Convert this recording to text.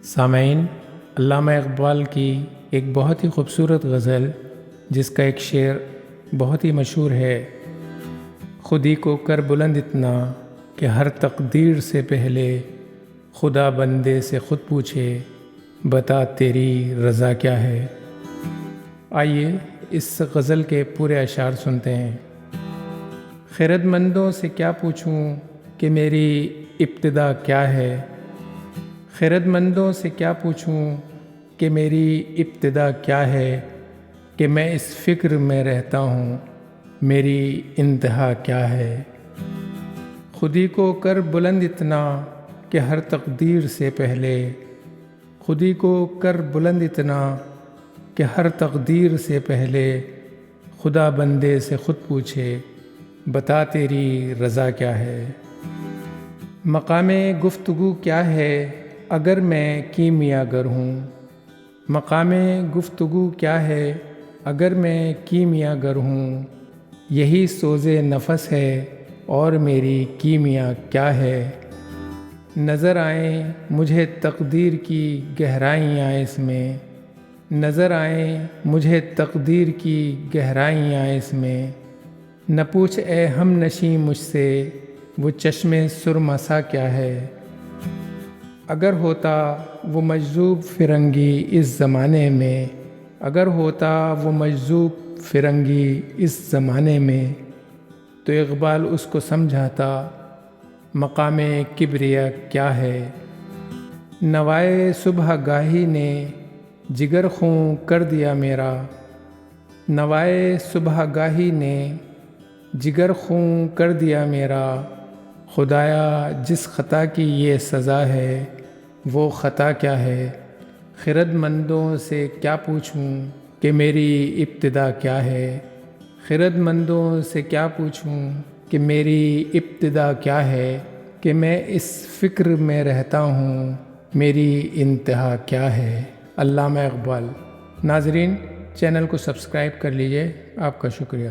سامعین، علامہ اقبال کی ایک بہت ہی خوبصورت غزل جس کا ایک شعر بہت ہی مشہور ہے، خودی کو کر بلند اتنا کہ ہر تقدیر سے پہلے خدا بندے سے خود پوچھے بتا تیری رضا کیا ہے۔ آئیے اس غزل کے پورے اشعار سنتے ہیں۔ خرد مندوں سے کیا پوچھوں کہ میری ابتدا کیا ہے، خرد مندوں سے کیا پوچھوں کہ میری ابتدا کیا ہے، کہ میں اس فکر میں رہتا ہوں میری انتہا کیا ہے۔ خودی کو کر بلند اتنا کہ ہر تقدیر سے پہلے، خودی کو کر بلند اتنا کہ ہر تقدیر سے پہلے خدا بندے سے خود پوچھے بتا تیری رضا کیا ہے۔ مقام گفتگو کیا ہے اگر میں کیمیا گر ہوں، مقام گفتگو کیا ہے اگر میں کیمیا گر ہوں، یہی سوز نفس ہے اور میری کیمیا کیا ہے۔ نظر آئیں مجھے تقدیر کی گہرائیاں اس میں، نظر آئیں مجھے تقدیر کی گہرائیاں اس میں، نہ پوچھ اے ہم نشیں مجھ سے وہ چشم سرمہ سا کیا ہے۔ اگر ہوتا وہ مجذوب فرنگی اس زمانے میں، اگر ہوتا وہ مجذوب فرنگی اس زمانے میں، تو اقبال اس کو سمجھاتا مقام کبریا کیا ہے۔ نوائے صبح گاہی نے جگر خوں کر دیا میرا، نوائے صبح گاہی نے جگر خوں کر دیا میرا، خدایا جس خطا کی یہ سزا ہے وہ خطا کیا ہے۔ خرد مندوں سے کیا پوچھوں کہ میری ابتدا کیا ہے، خرد مندوں سے کیا پوچھوں کہ میری ابتدا کیا ہے، کہ میں اس فکر میں رہتا ہوں میری انتہا کیا ہے۔ علامہ اقبال۔ ناظرین، چینل کو سبسکرائب کر لیجئے۔ آپ کا شکریہ۔